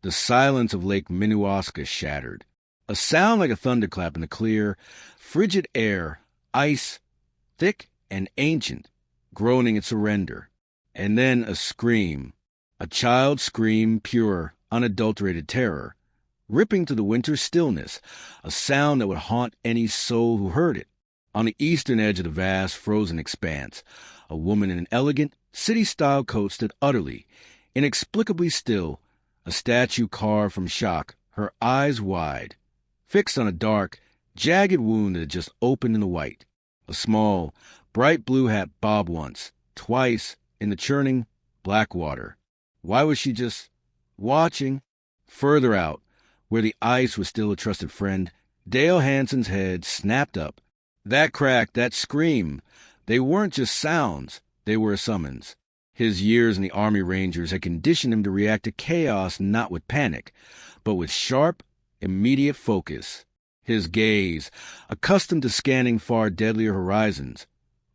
The silence of Lake Minnewaska shattered. A sound like a thunderclap in the clear, frigid air, ice, thick and ancient, groaning in surrender. And then a scream, a child's scream, pure, unadulterated terror, ripping through the winter stillness, a sound that would haunt any soul who heard it. On the eastern edge of the vast, frozen expanse, a woman in an elegant, city-style coat stood utterly, inexplicably still, a statue carved from shock, her eyes wide, fixed on a dark, jagged wound that had just opened in the white. A small, bright blue hat bobbed once, twice, in the churning, black water. Why was she just watching? Further out, where the ice was still a trusted friend, Dale Hanson's head snapped up. That crack, that scream, they weren't just sounds, they were a summons. His years in the Army Rangers had conditioned him to react to chaos not with panic, but with sharp, immediate focus. His gaze, accustomed to scanning far deadlier horizons,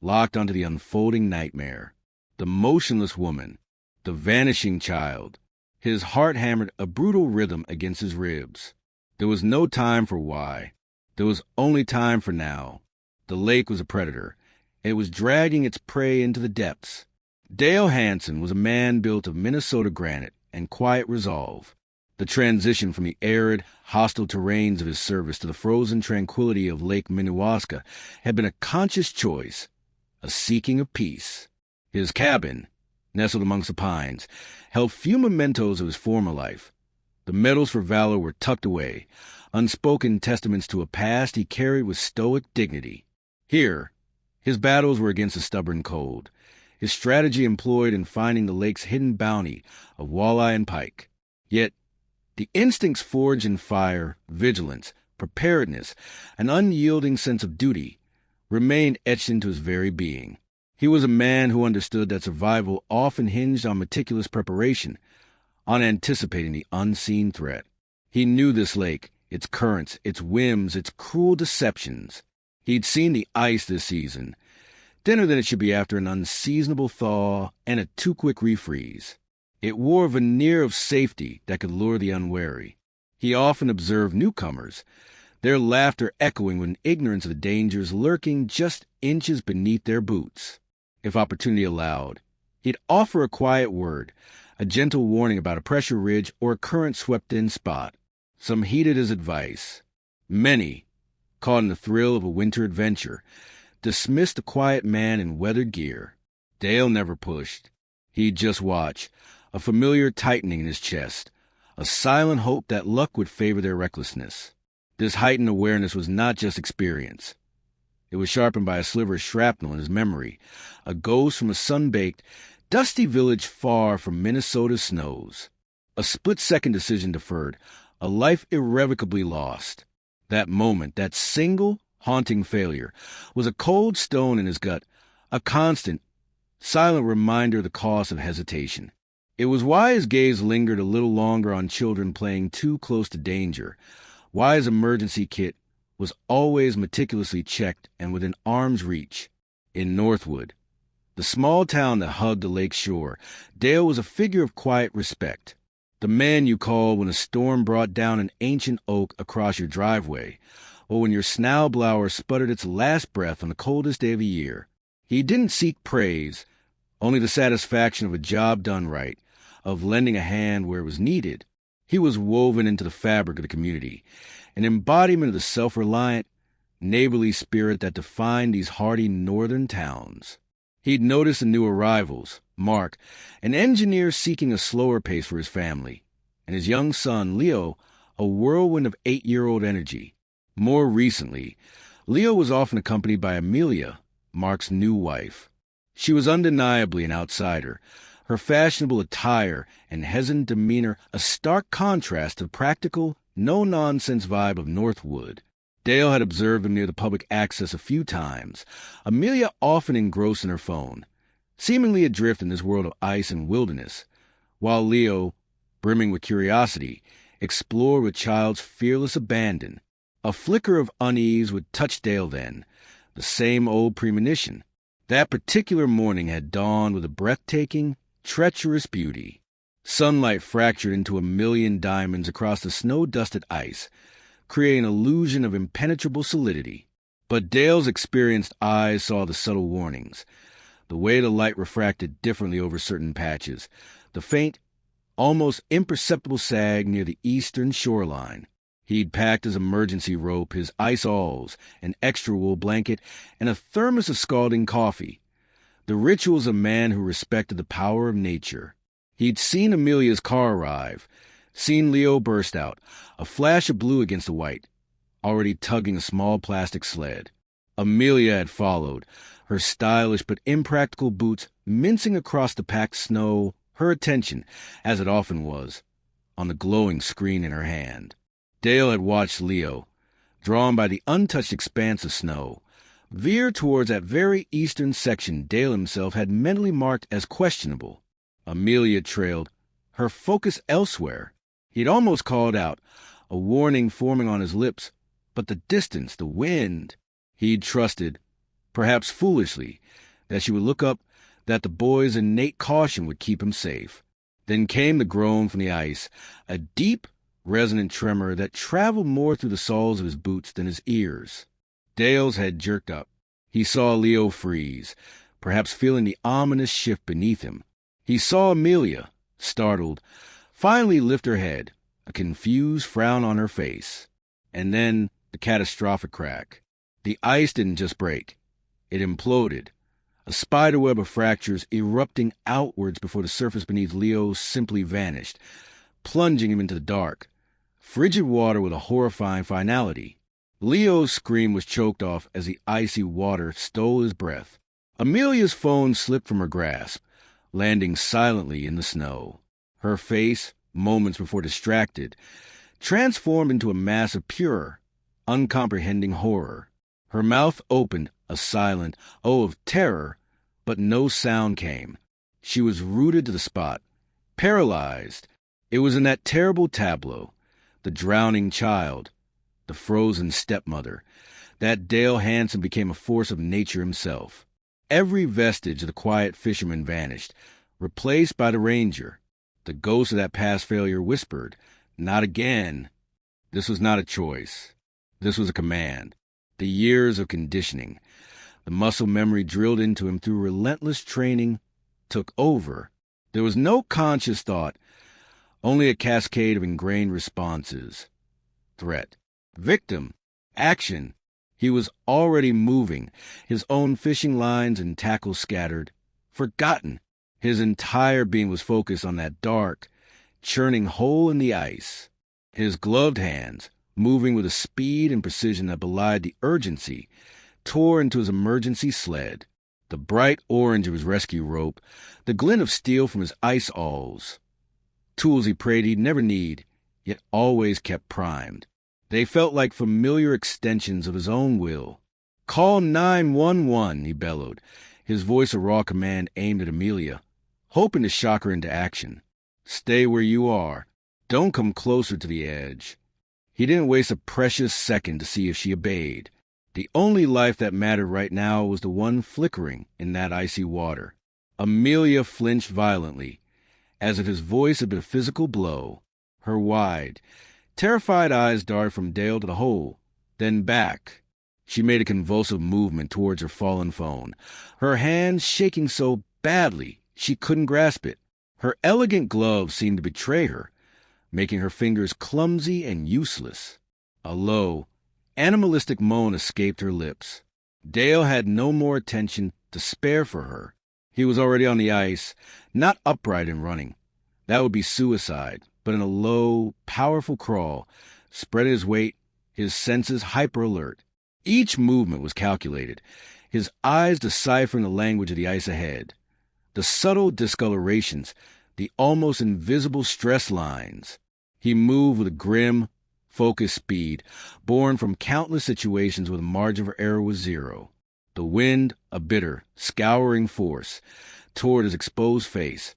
locked onto the unfolding nightmare. The motionless woman, the vanishing child. His heart hammered a brutal rhythm against his ribs. There was no time for why. There was only time for now. The lake was a predator. It was dragging its prey into the depths. Dale Hanson was a man built of Minnesota granite and quiet resolve. The transition from the arid, hostile terrains of his service to the frozen tranquility of Lake Minnewaska had been a conscious choice, a seeking of peace. His cabin, nestled amongst the pines, held few mementos of his former life. The medals for valor were tucked away, unspoken testaments to a past he carried with stoic dignity. Here, his battles were against the stubborn cold, his strategy employed in finding the lake's hidden bounty of walleye and pike. Yet, the instincts forged in fire, vigilance, preparedness, an unyielding sense of duty, remained etched into his very being. He was a man who understood that survival often hinged on meticulous preparation, on anticipating the unseen threat. He knew this lake, its currents, its whims, its cruel deceptions. He'd seen the ice this season, thinner than it should be after an unseasonable thaw and a too-quick refreeze. It wore a veneer of safety that could lure the unwary. He often observed newcomers, their laughter echoing with ignorance of the dangers lurking just inches beneath their boots. If opportunity allowed, he'd offer a quiet word, a gentle warning about a pressure ridge or a current-swept-in spot. Some heeded his advice. Many, caught in the thrill of a winter adventure, dismissed the quiet man in weathered gear. Dale never pushed. He'd just watch, a familiar tightening in his chest, a silent hope that luck would favor their recklessness. This heightened awareness was not just experience. It was sharpened by a sliver of shrapnel in his memory, a ghost from a sun-baked, dusty village far from Minnesota's snows. A split-second decision deferred, a life irrevocably lost. That moment, that single, haunting failure, was a cold stone in his gut, a constant, silent reminder of the cost of hesitation. It was why his gaze lingered a little longer on children playing too close to danger, why his emergency kit was always meticulously checked and within arm's reach. In Northwood, the small town that hugged the lake shore, Dale was a figure of quiet respect. The man you called when a storm brought down an ancient oak across your driveway, or when your snowblower sputtered its last breath on the coldest day of the year. He didn't seek praise, only the satisfaction of a job done right, of lending a hand where it was needed. He was woven into the fabric of the community, an embodiment of the self-reliant, neighborly spirit that defined these hardy northern towns. He'd noticed the new arrivals, Mark, an engineer seeking a slower pace for his family, and his young son, Leo, a whirlwind of 8-year-old energy. More recently, Leo was often accompanied by Amelia, Mark's new wife. She was undeniably an outsider, her fashionable attire and hesitant demeanor a stark contrast to the practical, no-nonsense vibe of Northwood. Dale had observed them near the public access a few times, Amelia often engrossed in her phone, seemingly adrift in this world of ice and wilderness, while Leo, brimming with curiosity, explored with child's fearless abandon. A flicker of unease would touch Dale then, the same old premonition. That particular morning had dawned with a breathtaking, treacherous beauty. Sunlight fractured into a million diamonds across the snow-dusted ice, creating an illusion of impenetrable solidity. But Dale's experienced eyes saw the subtle warnings. The way the light refracted differently over certain patches, the faint, almost imperceptible sag near the eastern shoreline. He'd packed his emergency rope, his ice awls, an extra wool blanket, and a thermos of scalding coffee. The rituals of a man who respected the power of nature. He'd seen Amelia's car arrive, seen Leo burst out, a flash of blue against the white, already tugging a small plastic sled. Amelia had followed, her stylish but impractical boots mincing across the packed snow, her attention, as it often was, on the glowing screen in her hand. Dale had watched Leo, drawn by the untouched expanse of snow, veer towards that very eastern section Dale himself had mentally marked as questionable. Amelia trailed, her focus elsewhere. He'd almost called out, a warning forming on his lips, but the distance, the wind. He'd trusted, perhaps foolishly, that she would look up, that the boy's innate caution would keep him safe. Then came the groan from the ice, a deep, resonant tremor that traveled more through the soles of his boots than his ears. Dale's head jerked up. He saw Leo freeze, perhaps feeling the ominous shift beneath him. He saw Amelia, startled, finally lift her head, a confused frown on her face. And then the catastrophic crack. The ice didn't just break. It imploded, a spiderweb of fractures erupting outwards before the surface beneath Leo simply vanished, plunging him into the dark, frigid water with a horrifying finality. Leo's scream was choked off as the icy water stole his breath. Amelia's phone slipped from her grasp, landing silently in the snow. Her face, moments before distracted, transformed into a mass of pure, uncomprehending horror. Her mouth opened, a silent oh of terror, but no sound came. She was rooted to the spot, paralyzed. It was in that terrible tableau, the drowning child, the frozen stepmother, that Dale Hanson became a force of nature himself. Every vestige of the quiet fisherman vanished, replaced by the ranger. The ghost of that past failure whispered, "Not again." This was not a choice. This was a command. The years of conditioning, the muscle memory drilled into him through relentless training, took over. There was no conscious thought, only a cascade of ingrained responses. Threat, victim, action. He was already moving, his own fishing lines and tackles scattered, forgotten. His entire being was focused on that dark, churning hole in the ice. His gloved hands, moving with a speed and precision that belied the urgency, tore into his emergency sled, the bright orange of his rescue rope, the glint of steel from his ice awls. Tools he prayed he'd never need, yet always kept primed. They felt like familiar extensions of his own will. "Call 911," he bellowed, his voice a raw command aimed at Amelia, hoping to shock her into action. "Stay where you are. Don't come closer to the edge." He didn't waste a precious second to see if she obeyed. The only life that mattered right now was the one flickering in that icy water. Amelia flinched violently, as if his voice had been a physical blow. Her wide, terrified eyes darted from Dale to the hole, then back. She made a convulsive movement towards her fallen phone, her hands shaking so badly she couldn't grasp it. Her elegant gloves seemed to betray her, making her fingers clumsy and useless. A low, animalistic moan escaped her lips. Dale had no more attention to spare for her. He was already on the ice, not upright and running. That would be suicide, but in a low, powerful crawl, spreading his weight, his senses hyper-alert. Each movement was calculated, his eyes deciphering the language of the ice ahead. The subtle discolorations, the almost invisible stress lines. He moved with a grim, focused speed, born from countless situations where the margin for error was zero. The wind, a bitter, scouring force, toward his exposed face,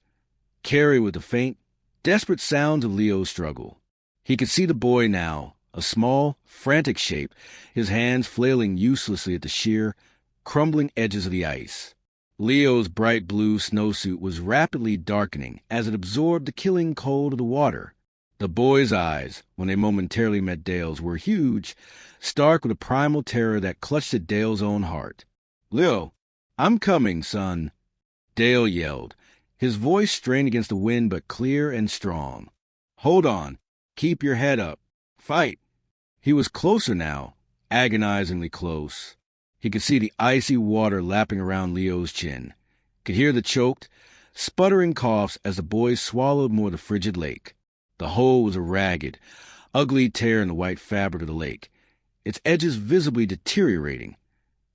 carried with the faint, desperate sounds of Leo's struggle. He could see the boy now, a small, frantic shape, his hands flailing uselessly at the sheer, crumbling edges of the ice. Leo's bright blue snowsuit was rapidly darkening as it absorbed the killing cold of the water. The boy's eyes, when they momentarily met Dale's, were huge, stark with a primal terror that clutched at Dale's own heart. "Leo, I'm coming, son," Dale yelled, his voice strained against the wind but clear and strong. "Hold on. Keep your head up. Fight." He was closer now, agonizingly close. He could see the icy water lapping around Leo's chin, could hear the choked, sputtering coughs as the boy swallowed more of the frigid lake. The hole was a ragged, ugly tear in the white fabric of the lake, its edges visibly deteriorating,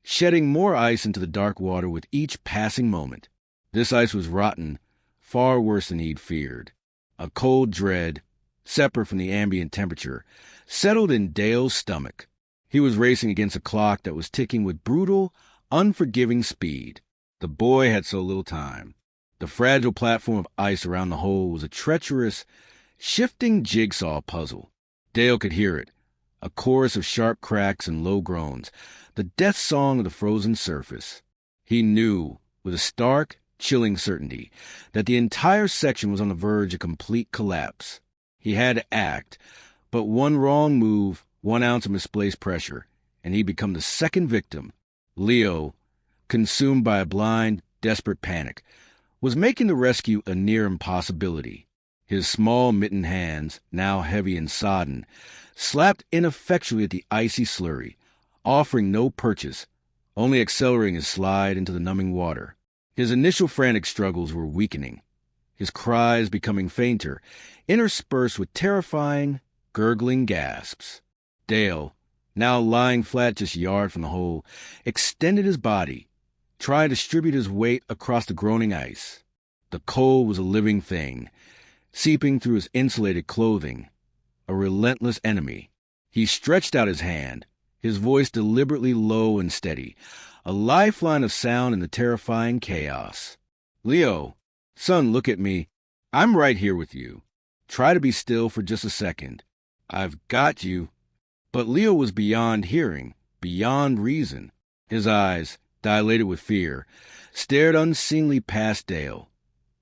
shedding more ice into the dark water with each passing moment. This ice was rotten, far worse than he'd feared. A cold dread, separate from the ambient temperature, settled in Dale's stomach. He was racing against a clock that was ticking with brutal, unforgiving speed. The boy had so little time. The fragile platform of ice around the hole was a treacherous, shifting jigsaw puzzle. Dale could hear it, a chorus of sharp cracks and low groans, the death song of the frozen surface. He knew, with a stark, chilling certainty, that the entire section was on the verge of complete collapse. He had to act, but one wrong move, 1 ounce of misplaced pressure, and he'd become the second victim. Leo, consumed by a blind, desperate panic, was making the rescue a near impossibility. His small mittened hands, now heavy and sodden, slapped ineffectually at the icy slurry, offering no purchase, only accelerating his slide into the numbing water. His initial frantic struggles were weakening, his cries becoming fainter, interspersed with terrifying, gurgling gasps. Dale, now lying flat just a yard from the hole, extended his body, trying to distribute his weight across the groaning ice. The cold was a living thing, seeping through his insulated clothing, a relentless enemy. He stretched out his hand, his voice deliberately low and steady, a lifeline of sound in the terrifying chaos. "Leo, son, look at me. I'm right here with you. Try to be still for just a second. I've got you." But Leo was beyond hearing, beyond reason. His eyes, dilated with fear, stared unseeingly past Dale,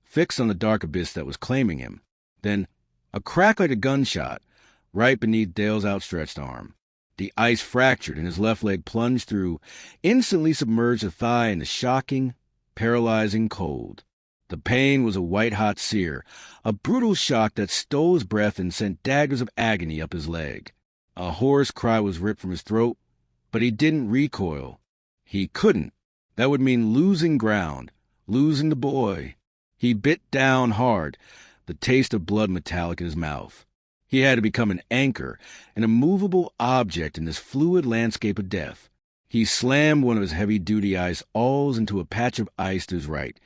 fixed on the dark abyss that was claiming him. Then, a crack like a gunshot, right beneath Dale's outstretched arm. The ice fractured and his left leg plunged through, instantly submerged the thigh in the shocking, paralyzing cold. The pain was a white-hot sear, a brutal shock that stole his breath and sent daggers of agony up his leg. A hoarse cry was ripped from his throat, but he didn't recoil. He couldn't. That would mean losing ground, losing the boy. He bit down hard, the taste of blood metallic in his mouth. He had to become an anchor, an immovable object in this fluid landscape of death. He slammed one of his heavy-duty ice awls into a patch of ice to his right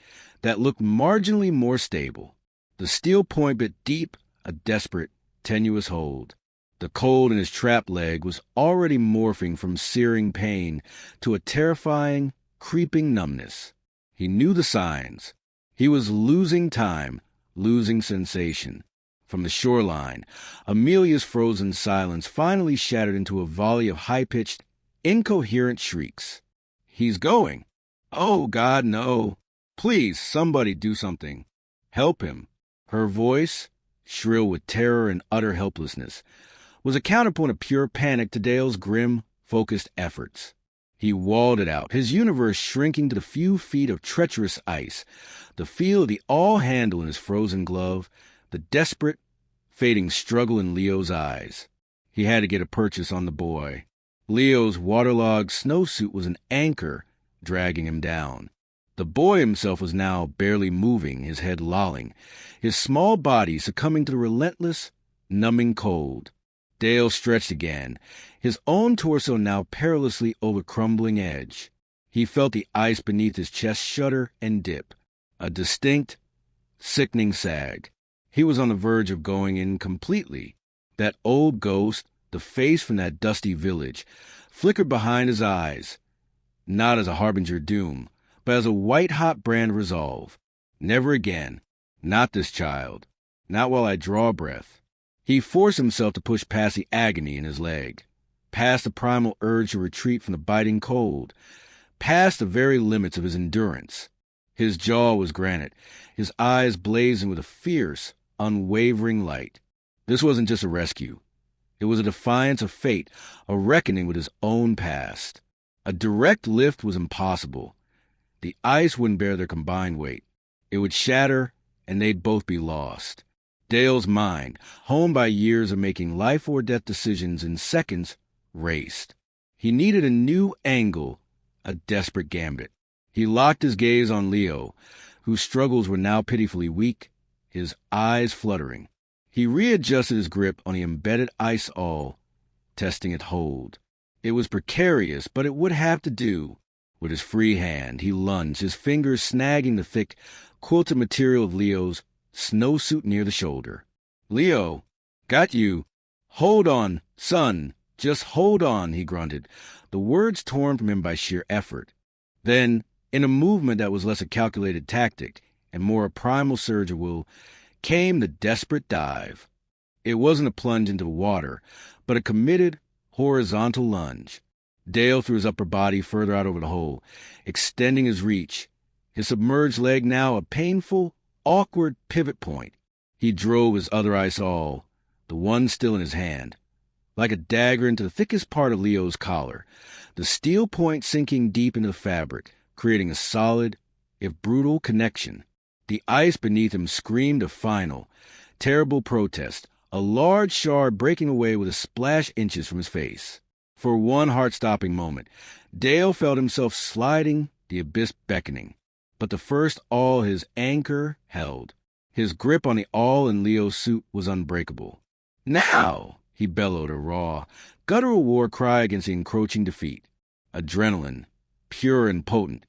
that looked marginally more stable. The steel point bit deep, a desperate, tenuous hold. The cold in his trapped leg was already morphing from searing pain to a terrifying, creeping numbness. He knew the signs. He was losing time, losing sensation. From the shoreline, Amelia's frozen silence finally shattered into a volley of high-pitched, incoherent shrieks. "He's going! Oh, God, no! Please, somebody do something. Help him." Her voice, shrill with terror and utter helplessness, was a counterpoint of pure panic to Dale's grim, focused efforts. He walled it out, his universe shrinking to the few feet of treacherous ice, the feel of the awl-handle in his frozen glove, the desperate, fading struggle in Leo's eyes. He had to get a purchase on the boy. Leo's waterlogged snowsuit was an anchor dragging him down. The boy himself was now barely moving, his head lolling, his small body succumbing to the relentless, numbing cold. Dale stretched again, his own torso now perilously over crumbling edge. He felt the ice beneath his chest shudder and dip, a distinct, sickening sag. He was on the verge of going in completely. That old ghost, the face from that dusty village, flickered behind his eyes, not as a harbinger of doom, but as a white-hot brand of resolve. Never again. Not this child. Not while I draw breath. He forced himself to push past the agony in his leg, past the primal urge to retreat from the biting cold, past the very limits of his endurance. His jaw was granite, his eyes blazing with a fierce, unwavering light. This wasn't just a rescue. It was a defiance of fate, a reckoning with his own past. A direct lift was impossible. The ice wouldn't bear their combined weight. It would shatter, and they'd both be lost. Dale's mind, honed by years of making life-or-death decisions in seconds, raced. He needed a new angle, a desperate gambit. He locked his gaze on Leo, whose struggles were now pitifully weak, his eyes fluttering. He readjusted his grip on the embedded ice awl, testing its hold. It was precarious, but it would have to do. With his free hand, he lunged, his fingers snagging the thick, quilted material of Leo's snowsuit near the shoulder. "Leo, got you. Hold on, son. Just hold on," he grunted, the words torn from him by sheer effort. Then, in a movement that was less a calculated tactic and more a primal surge of will, came the desperate dive. It wasn't a plunge into the water, but a committed, horizontal lunge. Dale threw his upper body further out over the hole, extending his reach, his submerged leg now a painful, awkward pivot point. He drove his other ice awl, the one still in his hand, like a dagger into the thickest part of Leo's collar, the steel point sinking deep into the fabric, creating a solid, if brutal, connection. The ice beneath him screamed a final, terrible protest, a large shard breaking away with a splash inches from his face. For one heart-stopping moment, Dale felt himself sliding, the abyss beckoning. But the first awl his anchor held. His grip on the awl in Leo's suit was unbreakable. "Now!" he bellowed, a raw, guttural war cry against the encroaching defeat. Adrenaline, pure and potent,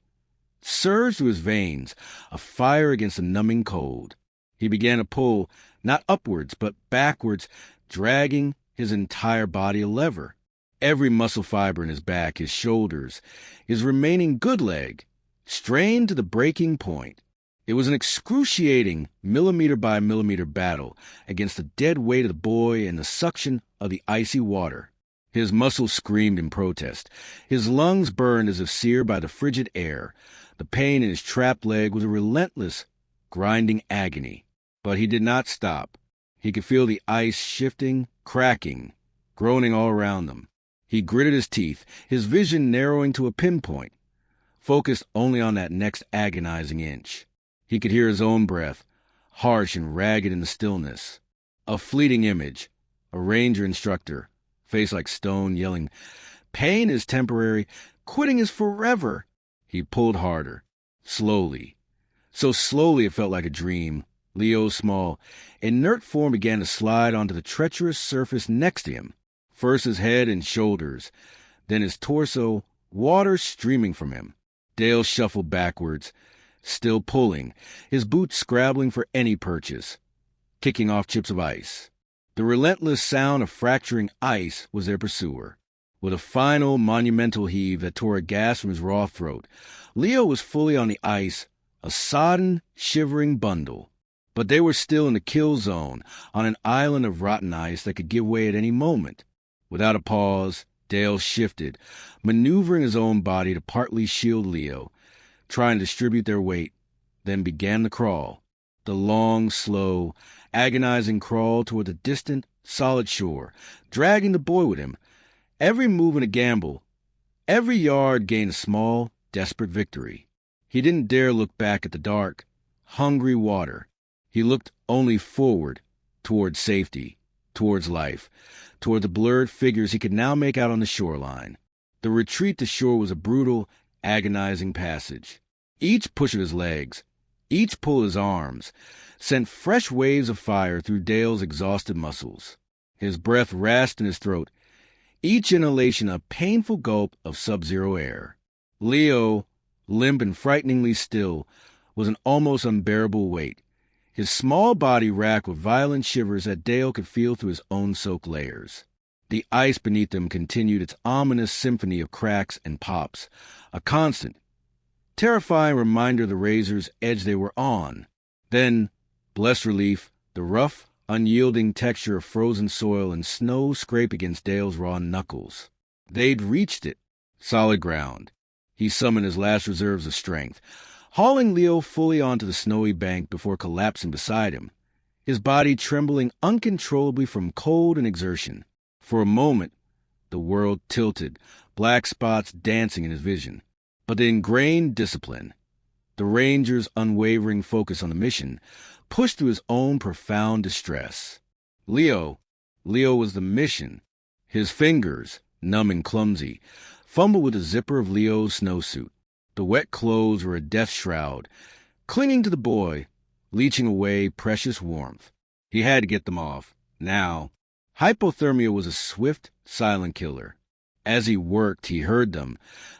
surged through his veins, a fire against the numbing cold. He began to pull, not upwards, but backwards, dragging his entire body a lever. Every muscle fiber in his back, his shoulders, his remaining good leg, strained to the breaking point. It was an excruciating millimeter-by-millimeter battle against the dead weight of the boy and the suction of the icy water. His muscles screamed in protest. His lungs burned as if seared by the frigid air. The pain in his trapped leg was a relentless, grinding agony. But he did not stop. He could feel the ice shifting, cracking, groaning all around them. He gritted his teeth, his vision narrowing to a pinpoint, focused only on that next agonizing inch. He could hear his own breath, harsh and ragged in the stillness. A fleeting image, a ranger instructor, face like stone, yelling, "Pain is temporary, quitting is forever." He pulled harder, slowly. So slowly it felt like a dream. Leo's small, inert form began to slide onto the treacherous surface next to him. First his head and shoulders, then his torso, water streaming from him. Dale shuffled backwards, still pulling, his boots scrabbling for any purchase, kicking off chips of ice. The relentless sound of fracturing ice was their pursuer. With a final, monumental heave that tore a gas from his raw throat, Leo was fully on the ice, a sodden, shivering bundle. But they were still in the kill zone, on an island of rotten ice that could give way at any moment. Without a pause, Dale shifted, maneuvering his own body to partly shield Leo, trying to distribute their weight, then began the crawl. The long, slow, agonizing crawl toward the distant, solid shore, dragging the boy with him. Every move in a gamble, every yard gained a small, desperate victory. He didn't dare look back at the dark, hungry water. He looked only forward, toward safety, towards life, toward the blurred figures he could now make out on the shoreline. The retreat to shore was a brutal, agonizing passage. Each push of his legs, each pull of his arms, sent fresh waves of fire through Dale's exhausted muscles. His breath rasped in his throat, each inhalation a painful gulp of sub-zero air. Leo, limp and frighteningly still, was an almost unbearable weight, his small body racked with violent shivers that Dale could feel through his own soaked layers. The ice beneath them continued its ominous symphony of cracks and pops, a constant, terrifying reminder of the razor's edge they were on. Then, blessed relief, the rough, unyielding texture of frozen soil and snow scraped against Dale's raw knuckles. They'd reached it, solid ground. He summoned his last reserves of strength, hauling Leo fully onto the snowy bank before collapsing beside him, his body trembling uncontrollably from cold and exertion. For a moment, the world tilted, black spots dancing in his vision. But the ingrained discipline, the ranger's unwavering focus on the mission, pushed through his own profound distress. Leo was the mission. His fingers, numb and clumsy, fumbled with the zipper of Leo's snowsuit. The wet clothes were a death shroud, clinging to the boy, leaching away precious warmth. He had to get them off, now. Hypothermia was a swift, silent killer. As he worked, he heard them,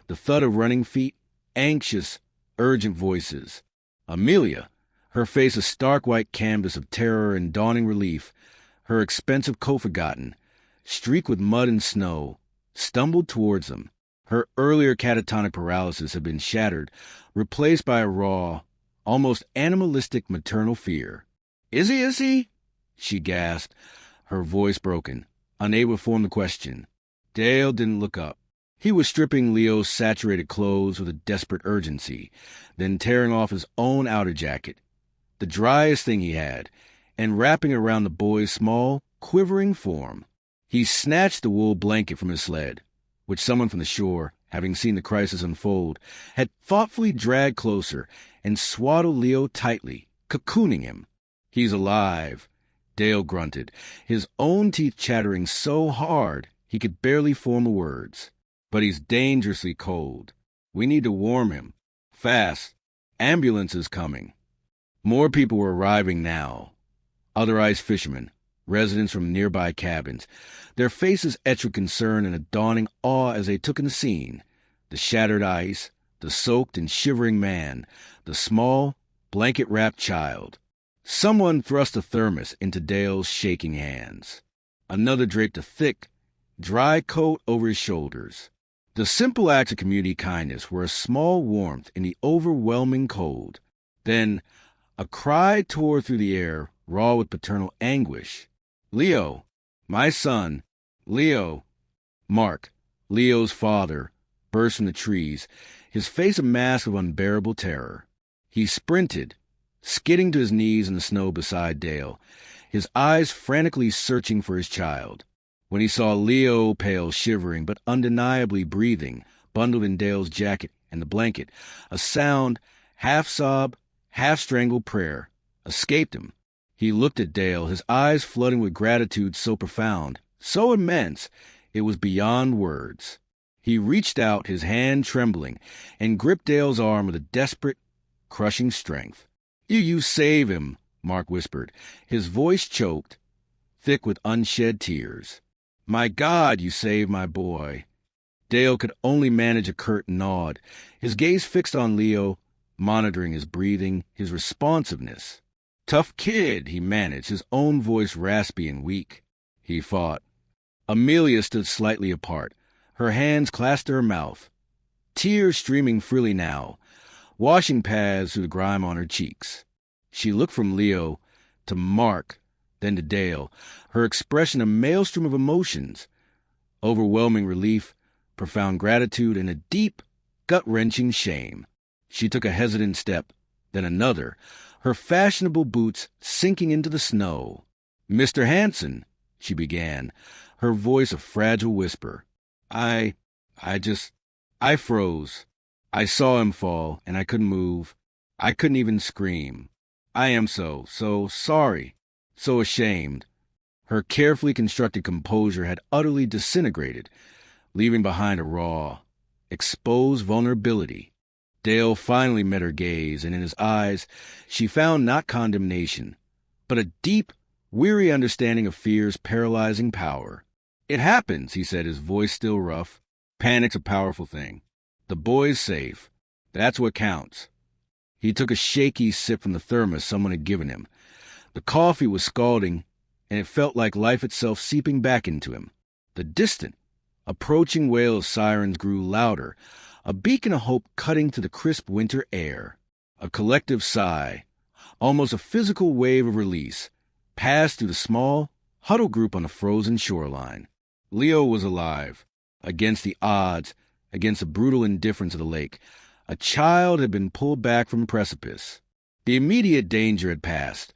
the thud of running feet, anxious, urgent voices. Amelia, her face a stark white canvas of terror and dawning relief, her expensive coat forgotten, streaked with mud and snow, stumbled towards them. Her earlier catatonic paralysis had been shattered, replaced by a raw, almost animalistic maternal fear. Is he? She gasped, her voice broken, unable to form the question. Dale didn't look up. He was stripping Leo's saturated clothes with a desperate urgency, then tearing off his own outer jacket, the driest thing he had, and wrapping it around the boy's small, quivering form. He snatched the wool blanket from his sled, which someone from the shore, having seen the crisis unfold, had thoughtfully dragged closer and swaddled Leo tightly, cocooning him. He's alive, Dale grunted, his own teeth chattering so hard he could barely form the words. But he's dangerously cold. We need to warm him. Fast. Ambulance is coming. More people were arriving now. Other ice fishermen, residents from nearby cabins, their faces etched with concern and a dawning awe as they took in the scene. The shattered ice, the soaked and shivering man, the small, blanket-wrapped child. Someone thrust a thermos into Dale's shaking hands. Another draped a thick, dry coat over his shoulders. The simple acts of community kindness were a small warmth in the overwhelming cold. Then a cry tore through the air, raw with paternal anguish. Leo, my son, Leo. Mark, Leo's father, burst from the trees, his face a mask of unbearable terror. He sprinted, skidding to his knees in the snow beside Dale, his eyes frantically searching for his child. When he saw Leo, pale, shivering, but undeniably breathing, bundled in Dale's jacket and the blanket, a sound, half-sob, half-strangled prayer, escaped him. He looked at Dale, his eyes flooding with gratitude so profound, so immense, it was beyond words. He reached out, his hand trembling, and gripped Dale's arm with a desperate, crushing strength. You save him, Mark whispered, his voice choked, thick with unshed tears. My God, you saved my boy. Dale could only manage a curt nod, his gaze fixed on Leo, monitoring his breathing, his responsiveness. Tough kid, he managed, his own voice raspy and weak. He fought. Amelia stood slightly apart, her hands clasped to her mouth, tears streaming freely now, washing paths through the grime on her cheeks. She looked from Leo to Mark, then to Dale, her expression a maelstrom of emotions, overwhelming relief, profound gratitude, and a deep, gut-wrenching shame. She took a hesitant step, then another, her fashionable boots sinking into the snow. Mr. Hanson, she began, her voice a fragile whisper. I froze. I saw him fall, and I couldn't move. I couldn't even scream. I am so sorry, so ashamed. Her carefully constructed composure had utterly disintegrated, leaving behind a raw, exposed vulnerability. Dale finally met her gaze, and in his eyes she found not condemnation, but a deep, weary understanding of fear's paralyzing power. It happens, he said, his voice still rough. Panic's a powerful thing. The boy's safe. That's what counts. He took a shaky sip from the thermos someone had given him. The coffee was scalding, and it felt like life itself seeping back into him. The distant, approaching wail of sirens grew louder, a beacon of hope cutting to the crisp winter air. A collective sigh, almost a physical wave of release, passed through the small, huddled group on the frozen shoreline. Leo was alive, against the odds, against the brutal indifference of the lake, A child had been pulled back from a precipice. The immediate danger had passed,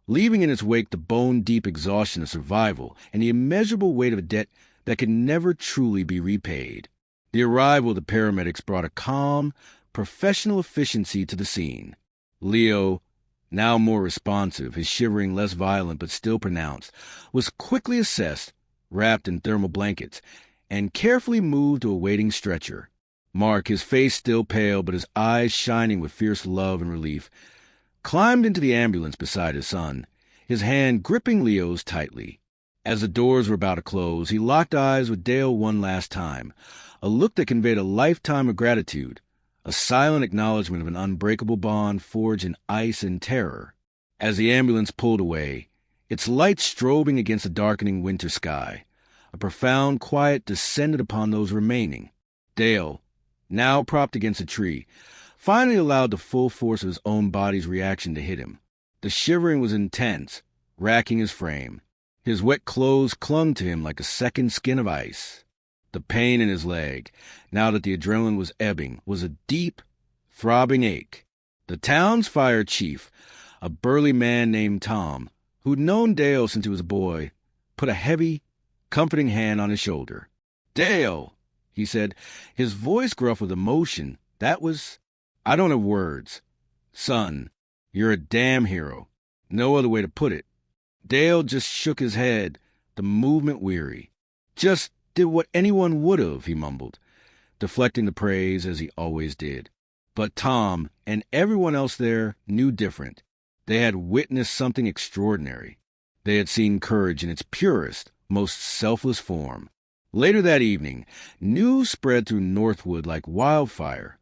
leaving in its wake the bone-deep exhaustion of survival and the immeasurable weight of a debt that could never truly be repaid. The arrival of the paramedics brought a calm, professional efficiency to the scene. Leo, now more responsive, his shivering less violent but still pronounced, was quickly assessed, wrapped in thermal blankets, and carefully moved to a waiting stretcher. Mark, his face still pale but his eyes shining with fierce love and relief, climbed into the ambulance beside his son, his hand gripping Leo's tightly. As the doors were about to close, he locked eyes with Dale one last time, a look that conveyed a lifetime of gratitude, a silent acknowledgement of an unbreakable bond forged in ice and terror. As the ambulance pulled away, its lights strobing against the darkening winter sky, a profound quiet descended upon those remaining. Dale, now propped against a tree, finally allowed the full force of his own body's reaction to hit him. The shivering was intense, racking his frame. His wet clothes clung to him like a second skin of ice. The pain in his leg, now that the adrenaline was ebbing, was a deep, throbbing ache. The town's fire chief, a burly man named Tom, who'd known Dale since he was a boy, put a heavy, comforting hand on his shoulder. "Dale," he said, his voice gruff with emotion. I don't have words. Son, you're a damn hero. No other way to put it." Dale just shook his head, the movement weary. "Just did what anyone would have," he mumbled, deflecting the praise as he always did. But Tom and everyone else there knew different. They had witnessed something extraordinary. They had seen courage in its purest, most selfless form. Later that evening, news spread through Northwood like wildfire.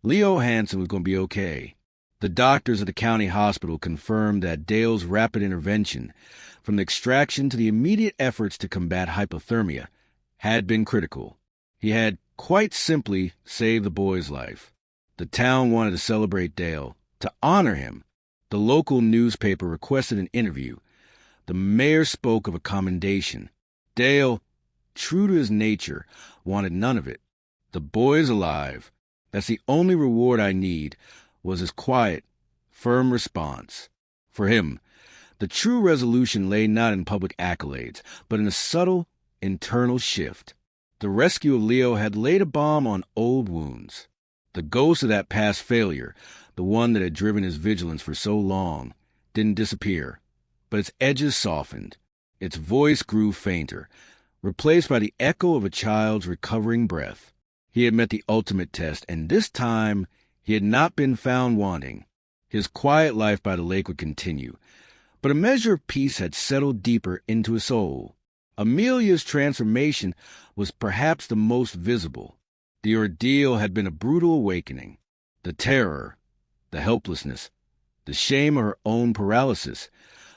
Leo Hansen was going to be okay. The doctors at the county hospital confirmed that Dale's rapid intervention, from the extraction to the immediate efforts to combat hypothermia, had been critical. He had, quite simply, saved the boy's life. The town wanted to celebrate Dale, to honor him. The local newspaper requested an interview. The mayor spoke of a commendation. Dale, true to his nature, wanted none of it. "The boy's alive. That's the only reward I need," was his quiet, firm response. For him, the true resolution lay not in public accolades, but in a subtle, internal shift. The rescue of Leo had laid a balm on old wounds. The ghost of that past failure, the one that had driven his vigilance for so long, didn't disappear, but its edges softened. Its voice grew fainter, replaced by the echo of a child's recovering breath. He had met the ultimate test, and this time he had not been found wanting. His quiet life by the lake would continue, but a measure of peace had settled deeper into his soul. Amelia's transformation was perhaps the most visible. The ordeal had been a brutal awakening. The terror, the helplessness, the shame of her own paralysis,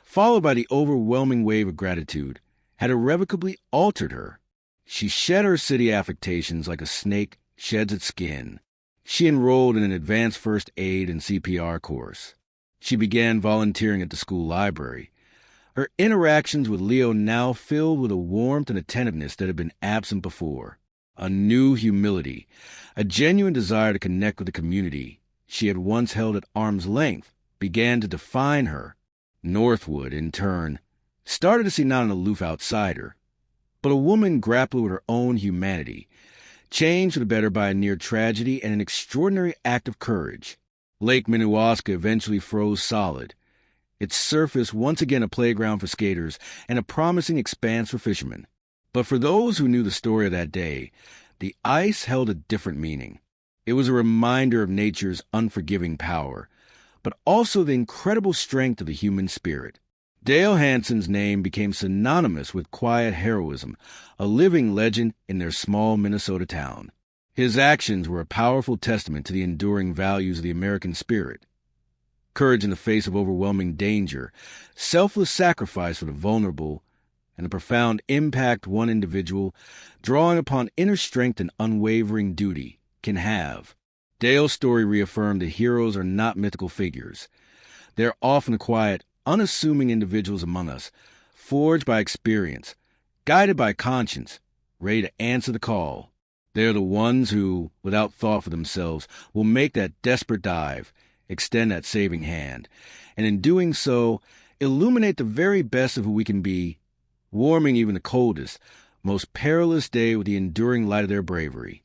followed by the overwhelming wave of gratitude, had irrevocably altered her. She shed her city affectations like a snake sheds its skin. She enrolled in an advanced first aid and CPR course. She began volunteering at the school library. Her interactions with Leo now filled with a warmth and attentiveness that had been absent before. A new humility, a genuine desire to connect with the community she had once held at arm's length, began to define her. Northwood, in turn, started to see not an aloof outsider, but a woman grappling with her own humanity, changed for the better by a near tragedy and an extraordinary act of courage. Lake Minnewaska eventually froze solid, its surface once again a playground for skaters and a promising expanse for fishermen. But for those who knew the story of that day, the ice held a different meaning. It was a reminder of nature's unforgiving power, but also the incredible strength of the human spirit. Dale Hansen's name became synonymous with quiet heroism, a living legend in their small Minnesota town. His actions were a powerful testament to the enduring values of the American spirit. Courage in the face of overwhelming danger, selfless sacrifice for the vulnerable, and the profound impact one individual, drawing upon inner strength and unwavering duty, can have. Dale's story reaffirmed that heroes are not mythical figures. They're often the quiet, unassuming individuals among us, forged by experience, guided by conscience, ready to answer the call. They're the ones who, without thought for themselves, will make that desperate dive, extend that saving hand, and in doing so, illuminate the very best of who we can be, warming even the coldest, most perilous day with the enduring light of their bravery.